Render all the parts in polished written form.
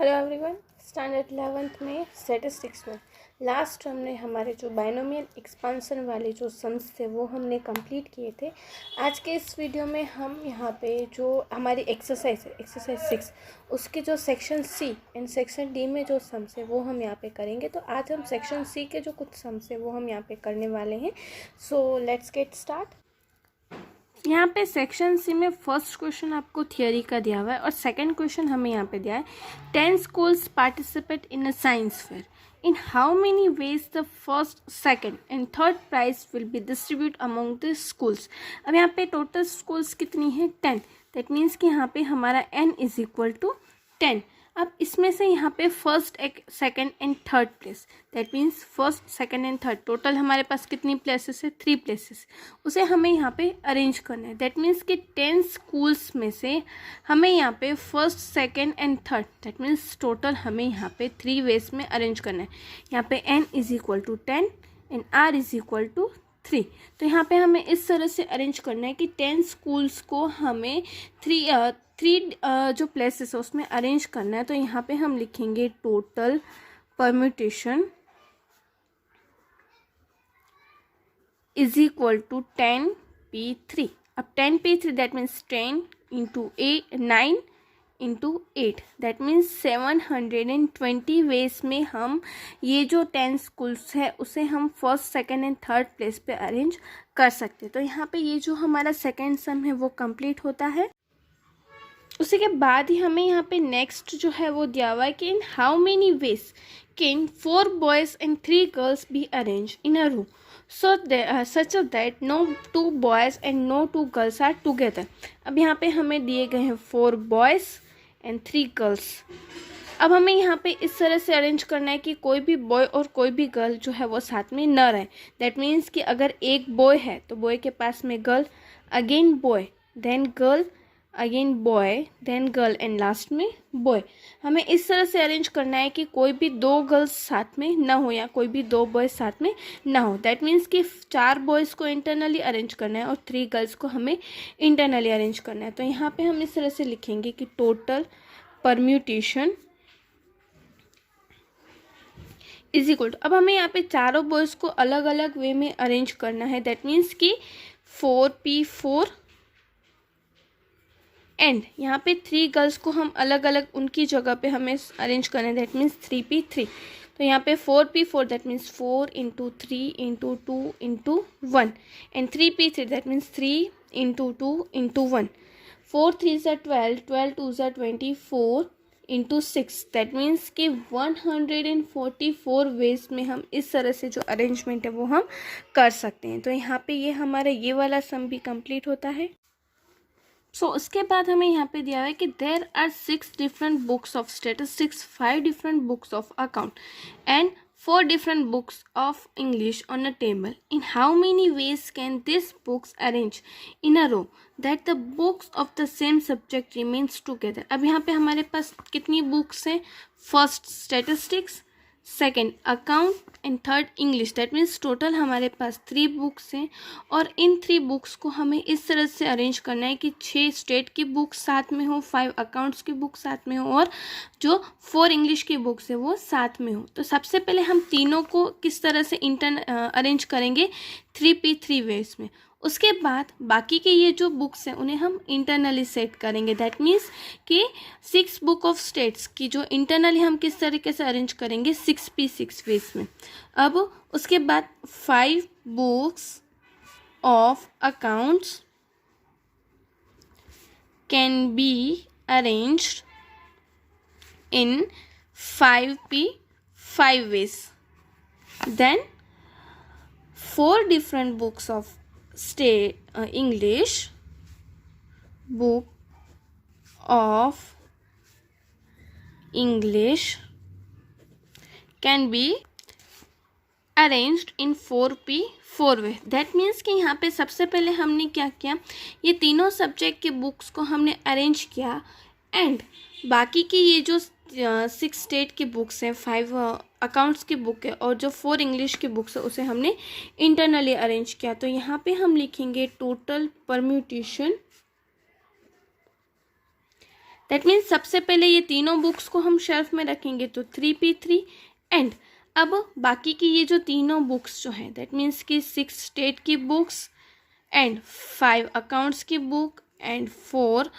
Hello everyone. Standard 11th में statistics में last हमने हमारे जो बाइनोमियल एक्सपांसन वाले जो सम्स थे वो हमने कंप्लीट किए थे। आज के इस वीडियो में हम यहाँ पे जो हमारी एक्सरसाइज है, एक्सरसाइज 6, उसके जो section C and section D में जो सम्स है वो हम यहाँ पे करेंगे। तो आज हम सेक्शन सी के जो कुछ सम्स है वो हम यहाँ पे करने वाले हैं। So let's get start. यहाँ पे सेक्शन सी में फर्स्ट क्वेश्चन आपको थियोरी का दिया हुआ है और सेकंड क्वेश्चन हमें यहाँ पे दिया है 10 schools participate in a science fair. In how many ways the first, second and third prize will be distributed among the schools? अब यहाँ पे टोटल स्कूल्स कितनी है 10। दैट मीन्स कि यहाँ पे हमारा n इज इक्वल टू 10। अब इसमें से यहाँ पे first, second and third place, that means first, second and third, total हमारे पास कितनी प्लेसेस है 3 प्लेसेस, उसे हमें यहाँ पे अरेंज करना है। दैट मीन्स कि 10 स्कूल्स में से हमें यहाँ पे first, second and third, that means total हमें यहाँ पे 3 वेज में अरेंज करना है। यहाँ पे n is equal to 10 and r is equal to 3। तो यहाँ पे हमें इस तरह से अरेंज करना है कि 10 स्कूल्स को हमें थ्री जो प्लेसेस है उसमें अरेंज करना है। तो यहाँ पे हम लिखेंगे total permutation is equal to 10p3। अब 10p3 that means 10 into 9 into 8, that means 720 ways में हम ये जो 10 स्कूल्स है उसे हम first, second and third place पे अरेंज कर सकते हैं। तो यहाँ पे ये जो हमारा सेकंड सम है वो कंप्लीट होता है। उसी के बाद ही हमें यहाँ पे नेक्स्ट जो है वो दिया हुआ है कि in how many ways can 4 boys and 3 girls be arranged in a row such that no 2 boys and no 2 girls are together। अब यहाँ पे हमें दिए गए हैं 4 boys and 3 girls। अब हमें यहाँ पे इस तरह से अरेंज करना है कि कोई भी बॉय और कोई भी गर्ल जो है वो साथ में न रहे। दैट मीन्स कि अगर एक बॉय है तो बॉय के पास में girl, again boy, then girl, again boy, then girl and last में बॉय। हमें इस तरह से अरेंज करना है कि कोई भी 2 गर्ल्स साथ में ना हो या कोई भी 2 बॉयज साथ में ना हो। दैट मीन्स कि 4 बॉयज़ को इंटरनली अरेंज करना है और 3 गर्ल्स को हमें इंटरनली अरेंज करना है। तो यहाँ पे हम इस तरह से लिखेंगे कि total permutation is equal to, अब हमें यहाँ पे चारों बॉयज़ को अलग अलग वे में अरेंज करना है। दैट मीन्स कि 4p4 एंड यहाँ पे 3 गर्ल्स को हम अलग अलग उनकी जगह पे हमें अरेंज करना है। That means 3p3। तो यहाँ पे 4p4 that means 4 into 3 into 2 into 1 and 3p3 that means 3 into 2 into 1। 4 3 ज़ा 12, 12 2 ज़ा 24 इंटू 6, दैट मीन्स कि 144 वेज में हम इस तरह से जो अरेंजमेंट है वो हम कर सकते हैं। तो यहाँ पे ये हमारा ये वाला सम भी कंप्लीट होता है। उसके बाद हमें यहाँ पे दिया हुआ है कि there are 6 different books of statistics, 5 different books of account and 4 different books of English on a table. In how many ways can this books arrange in a row that the books of the same subject remains together. अब यहाँ पे हमारे पास कितनी books हैं? First statistics, second account and third English. That means total हमारे पास 3 books हैं और इन 3 बुक्स को हमें इस तरह से अरेंज करना है कि 6 स्टेट की बुक्स साथ में हो, 5 अकाउंट्स की बुक्स साथ में हो और जो 4 इंग्लिश की बुक्स है वो साथ में हो। तो सबसे पहले हम तीनों को किस तरह से अरेंज करेंगे? 3p3 वेज में। उसके बाद बाकी के ये जो बुक्स हैं उन्हें हम इंटरनली सेट करेंगे। दैट मीन्स कि 6 बुक ऑफ स्टेट्स की जो इंटरनली हम किस तरीके से अरेंज करेंगे? 6p6 वेज में। अब उसके बाद 5 books of accounts can be arranged in 5p5 ways. Then 4 different books of English book of English can be arranged in 4p4 way. That means कि यहाँ पे सबसे पहले हमने क्या किया? ये तीनों सब्जेक्ट के बुक्स को हमने अरेंज किया एंड बाकी की ये जो 6 स्टेट की बुक्स हैं, 5 अकाउंट्स की बुक है और जो 4 इंग्लिश की बुक्स है उसे हमने इंटरनली अरेंज किया। तो यहाँ पे हम लिखेंगे टोटल परम्यूटेशन दैट मीन्स सबसे पहले ये तीनों बुक्स को हम शेल्फ में रखेंगे तो 3p3 एंड अब बाकी की ये जो तीनों बुक्स जो हैं दैट मीन्स कि 6 स्टेट की बुक्स एंड 5 अकाउंट्स की बुक एंड 4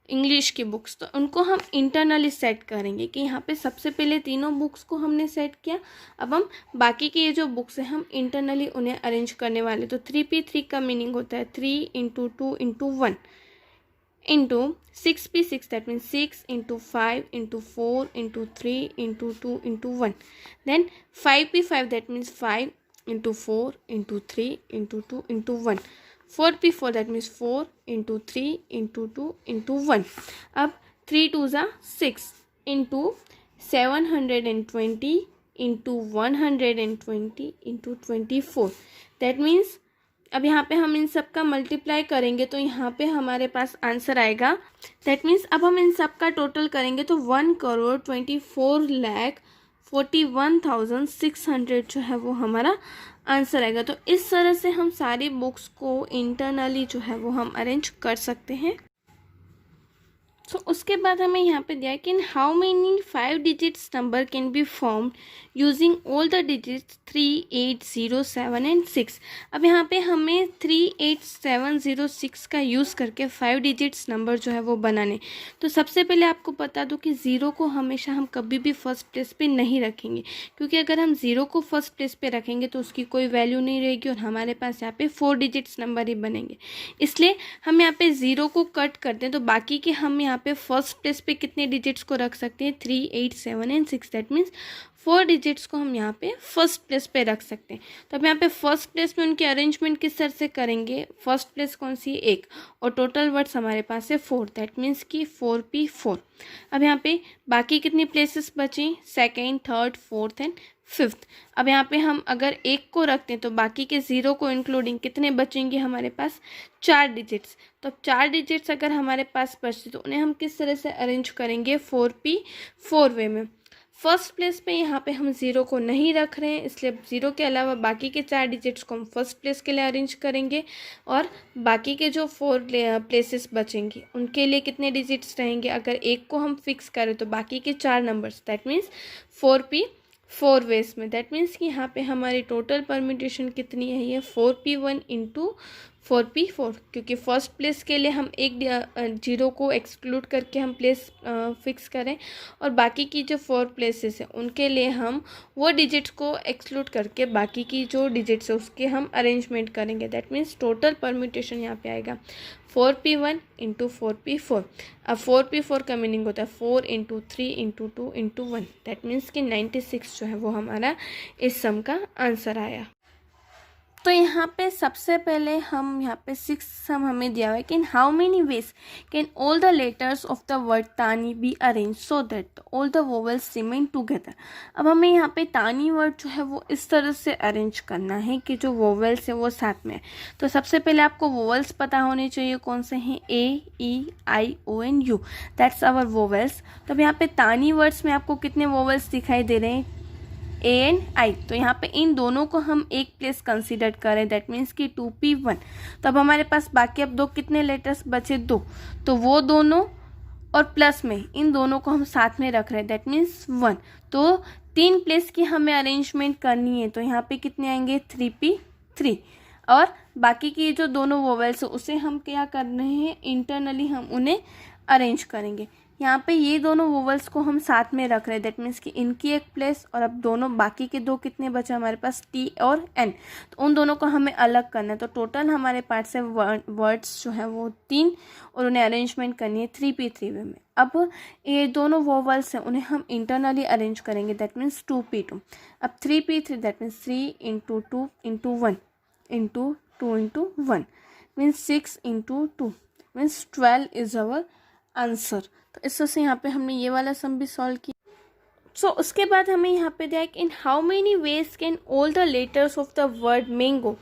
इंग्लिश की बुक्स, तो उनको हम इंटरनली सेट करेंगे कि यहाँ पे सबसे पहले तीनों बुक्स को हमने सेट किया, अब हम बाकी के ये जो बुक्स हैं हम इंटरनली उन्हें अरेंज करने वाले। तो 3p3 का मीनिंग होता है 3 × 2 × 1 into 6p6 that means 6 × 5 × 4 × 3 × 2 × 1 then 5p5 that means 5 × 4 × 3 × 2 × 1 4p4 that means 4 × 3 × 2 × 1 अब 3 2s are 6 into 720 into 120 into 24 that means अब यहाँ पे हम इन सब का मल्टीप्लाई करेंगे तो यहाँ पे हमारे पास आंसर आएगा। दैट मीन्स अब हम इन सब का टोटल करेंगे तो 1,24,41,600 जो है वो हमारा आंसर आएगा। तो इस तरह से हम सारी बुक्स को इंटरनली जो है वो हम अरेंज कर सकते हैं। सो उसके बाद हमें यहाँ पे दिया है कि in how many 5 digits number can be formed using all the digits 3, 8, 0, 7 and 6। अब यहाँ पे हमें 3, 8, 7, 0, 6 का यूज़ करके 5 डिजिट्स नंबर जो है वो बनाने। तो सबसे पहले आपको बता दूँ कि ज़ीरो को हमेशा हम कभी भी फर्स्ट प्लेस पे नहीं रखेंगे, क्योंकि अगर हम ज़ीरो को फर्स्ट प्लेस पे रखेंगे तो उसकी कोई वैल्यू नहीं रहेगी और हमारे पास यहाँ पे 4 डिजिट्स नंबर ही बनेंगे। इसलिए हम यहाँ पे ज़ीरो को कट करते हैं तो बाकी के हम यहाँ पे फर्स्ट प्लेस पे कितने डिजिट्स को रख सकते हैं 3, 8, 7 एंड 6 दैट मीन्स 4 डिजिट्स को हम यहाँ पे फर्स्ट प्लेस पे रख सकते हैं। तो अब यहाँ पे फर्स्ट प्लेस में उनकी अरेंजमेंट किस तरह से करेंगे, फर्स्ट प्लेस कौन सी है 1 और टोटल वर्ड्स हमारे पास है 4 दैट मीन्स कि 4p4। अब यहाँ पे बाकी कितनी प्लेसेस बची, second, third, fourth and fifth. अब यहाँ पे हम अगर 1 को रखते हैं तो बाकी के 0 को इंक्लूडिंग कितने बचेंगे हमारे पास 4 डिजिट्स। तो 4 डिजिट्स अगर हमारे पास बचते तो उन्हें हम किस तरह से अरेंज करेंगे 4p4 वे में। फर्स्ट प्लेस पे यहाँ पे हम 0 को नहीं रख रहे हैं, इसलिए 0 के अलावा बाकी के 4 डिजिट्स को हम फर्स्ट प्लेस के लिए अरेंज करेंगे और बाकी के जो 4 प्लेसेस बचेंगी उनके लिए कितने डिजिट्स रहेंगे। अगर 1 को हम फिक्स करें तो बाकी के 4 numbers that means 4p4 ways में। दैट मीन्स कि यहाँ पे हमारी टोटल परम्यूटेशन कितनी है, ये 4p1 × 4p4, क्योंकि फर्स्ट प्लेस के लिए हम एक 0 को एक्सक्लूड करके हम प्लेस फिक्स करें और बाकी की जो 4 प्लेसेस हैं उनके लिए हम वो डिजिट्स को एक्सक्लूड करके बाकी की जो डिजिट्स है उसके हम अरेंजमेंट करेंगे। दैट मीन्स टोटल परम्यूटेशन यहाँ पे आएगा 4p1 × 4p4। अब 4p4 का मीनिंग होता है 4 × 3 × 2 × 1 दैट मीन्स कि 96 जो है वो हमारा इस सम का आंसर आया। तो यहाँ पे सबसे पहले हम यहाँ पे 6 सम हमें दिया हुआ है कि in how many ways can all the letters of the word तानी be arrange so that all the vowels remain together. अब हमें यहाँ पे तानी वर्ड जो है वो इस तरह से अरेंज करना है कि जो वोवेल्स है वो साथ में है। तो सबसे पहले आपको वोवेल्स पता होने चाहिए कौन से हैं, A-E-I-O-N-U दैट्स आवर वोवेल्स। तो अब यहाँ पे तानी वर्ड्स में आपको कितने वोवेल्स दिखाई दे रहे हैं A एंड I। तो यहाँ पे इन दोनों को हम एक प्लेस कंसीडर करें दैट मीन्स कि 2p1। तो अब हमारे पास बाकी अब 2 कितने लेटर्स बचे 2, तो वो दोनों और प्लस में इन दोनों को हम साथ में रख रहे हैं दैट मीन्स 1। तो 3 प्लेस की हमें अरेंजमेंट करनी है तो यहाँ पे कितने आएंगे 3p3 और बाकी की जो दोनों वोवेल्स उसे हम क्या कर रहे हैं इंटरनली हम उन्हें अरेंज करेंगे। यहाँ पे ये दोनों वोवेल्स को हम साथ में रख रहे हैं दैट मीन्स कि इनकी एक प्लेस और अब दोनों बाकी के 2 कितने बचे हमारे पास T और N, तो उन दोनों को हमें अलग करना है। तो टोटल हमारे पास से वर्ड्स जो हैं वो 3 और उन्हें अरेंजमेंट करनी है 3p3 वे में। अब ये दोनों वोवेल्स हैं उन्हें हम इंटरनली अरेंज करेंगे दैट मीन्स 2p2। अब 3p3 that means 3 × 2 × 1 × 2 × 1 means 6 × 2 means 12 is our answer. तो इस तरह से यहाँ पे हमने ये वाला सम भी सॉल्व किया। सो उसके बाद हमें यहाँ पे दिया कि in how many ways can all the letters of the word mango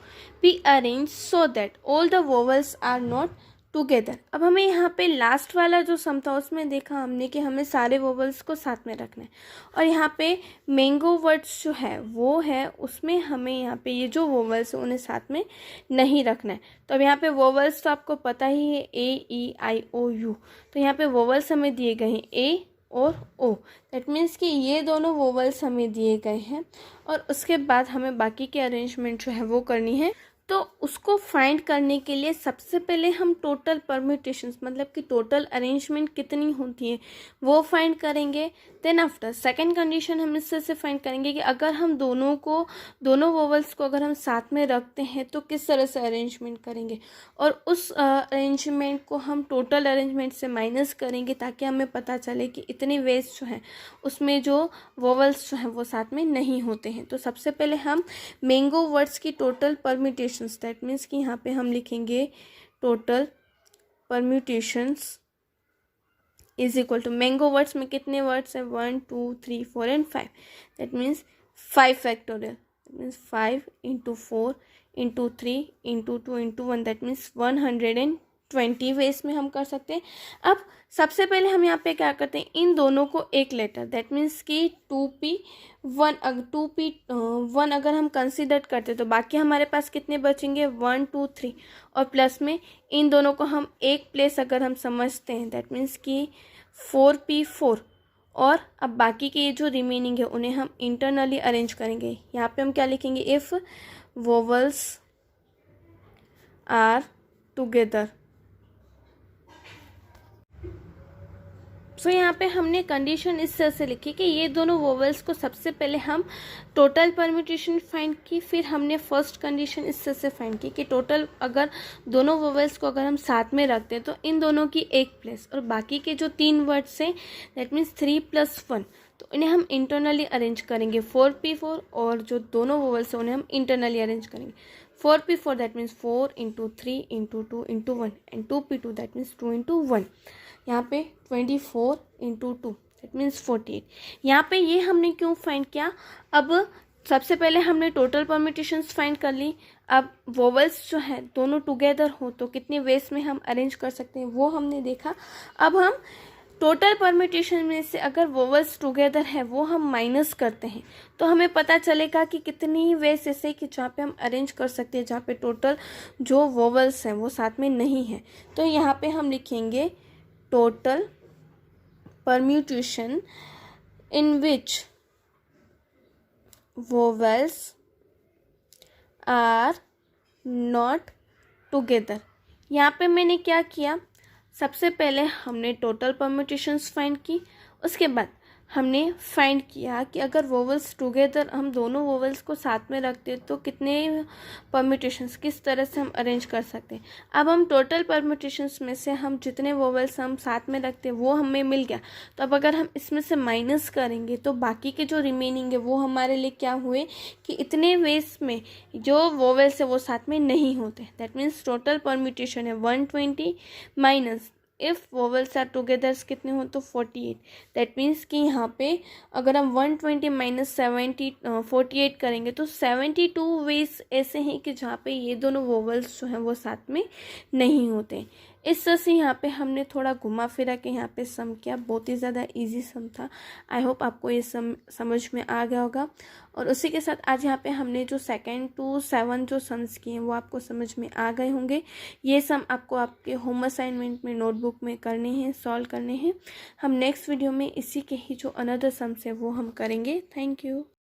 be arrange so that all the vowels are not together. अब हमें यहाँ पे लास्ट वाला जो सम था उसमें देखा हमने कि हमें सारे वोवल्स को साथ में रखना है, और यहाँ पे मैंगो वर्ड्स जो है वो है, उसमें हमें यहाँ पे ये जो वोवल्स है उन्हें साथ में नहीं रखना है। तो अब यहाँ पे वोवल्स तो आपको पता ही है, ए ई आई ओ यू। तो यहाँ पे वोवल्स हमें दिए गए हैं ए और ओ, दैट मीन्स कि ये दोनों वोवल्स हमें दिए गए हैं, और उसके बाद हमें बाकी की अरेंजमेंट जो है वो करनी है। तो उसको फाइंड करने के लिए सबसे पहले हम टोटल परम्यूटेशंस, मतलब कि टोटल अरेंजमेंट कितनी होती है वो फाइंड करेंगे। देन आफ्टर सेकंड कंडीशन हम इससे से फाइंड करेंगे कि अगर हम दोनों वोवल्स को अगर हम साथ में रखते हैं तो किस तरह से अरेंजमेंट करेंगे, और उस अरेंजमेंट को हम टोटल अरेंजमेंट से माइनस करेंगे ताकि हमें पता चले कि इतने वेज जो हैं उसमें जो वोवल्स जो हैं वो साथ में नहीं होते हैं। तो सबसे पहले हम मैंगो वर्ड्स की टोटल परम्यूटेशंस, दैट मीन्स कि यहाँ पे हम लिखेंगे total permutations is equal to mango words में कितने वर्ड्स हैं, 1 2 3 4 and 5, that means 5 factorial, that means 5 into 4 into 3 into 2 into 1, that means 120 ways में हम कर सकते हैं। अब सबसे पहले हम यहाँ पे क्या करते हैं, इन दोनों को एक लेटर, दैट मीन्स कि 2p1 अगर हम कंसिडर करते तो बाकी हमारे पास कितने बचेंगे, 1 2 3, और प्लस में इन दोनों को हम एक प्लेस अगर हम समझते हैं, दैट मीन्स कि 4p4, और अब बाकी के ये जो रिमेनिंग है उन्हें हम इंटरनली अरेंज करेंगे। यहाँ पे हम क्या लिखेंगे, इफ़ वोवल्स आर टुगेदर। सो यहाँ पे हमने कंडीशन इस तरह से लिखी कि ये दोनों वोवल्स को सबसे पहले हम टोटल परम्यूटेशन फाइंड की, फिर हमने फर्स्ट कंडीशन इस तरह से फाइंड की कि टोटल अगर दोनों वोवल्स को अगर हम साथ में रखते हैं तो इन दोनों की एक प्लेस, और बाकी के जो 3 वर्ड्स हैं दैट मीन्स 3 + 1, तो इन्हें हम इंटरनली अरेंज करेंगे 4p4, और जो दोनों वोवल्स हैं उन्हें हम इंटरनली अरेंज करेंगे 4p4, that means 4 into 3 into 2 into 1, and 2p2, that means 2 into 1। यहाँ पे 24 इंटू 2, दैट मीन्स 48। यहाँ पे ये हमने क्यों फाइंड किया, अब सबसे पहले हमने टोटल परम्यूटेशंस फाइंड कर ली। अब वोवल्स जो है दोनों टुगेदर हो तो कितने वेज में हम अरेंज कर सकते हैं वो हमने देखा। अब हम टोटल परम्यूटेशन में से अगर वोवल्स टुगेदर है वो हम माइनस करते हैं तो हमें पता चलेगा कि कितनी वेज ऐसे कि जहाँ पे हम अरेंज कर सकते हैं जहाँ पे टोटल जो वोवल्स हैं वो साथ में नहीं है। तो यहाँ पे हम लिखेंगे total permutation in which vowels are not together। यहाँ पे मैंने क्या किया, सबसे पहले हमने टोटल परम्यूटेशंस फाइंड की, उसके बाद हमने फाइंड किया कि अगर वोवल्स टुगेदर, हम दोनों वोवल्स को साथ में रखते हैं तो कितने परम्यूटेशंस किस तरह से हम अरेंज कर सकते हैं। अब हम टोटल परम्यूटेशंस में से हम जितने वोवल्स हम साथ में रखते हैं वो हमें मिल गया, तो अब अगर हम इसमें से माइनस करेंगे तो बाकी के जो रिमेनिंग है वो हमारे लिए क्या हुए कि इतने वेज में जो वोवल्स है वो साथ में नहीं होते। दैट मीन्स टोटल परम्यूटेशन है 120 minus if vowels are togethers कितने हो तो 48। दैट मीन्स कि यहाँ पे अगर हम 120 माइनस 48 करेंगे तो 72 वेज ऐसे हैं कि जहाँ पे ये दोनों वोवल्स जो हैं वो साथ में नहीं होते। इस तरह से यहाँ पे हमने थोड़ा घुमा फिरा के यहाँ पे सम किया, बहुत ही ज़्यादा इजी सम था। आई होप आपको ये समझ में आ गया होगा। और उसी के साथ आज यहाँ पे हमने जो 2 to 7 जो सम्स किए हैं वो आपको समझ में आ गए होंगे। ये सम आपको आपके होम असाइनमेंट में नोटबुक में करने हैं, सॉल्व करने हैं। हम नेक्स्ट वीडियो में इसी के ही जो अनदर सम्स है वो हम करेंगे। Thank you.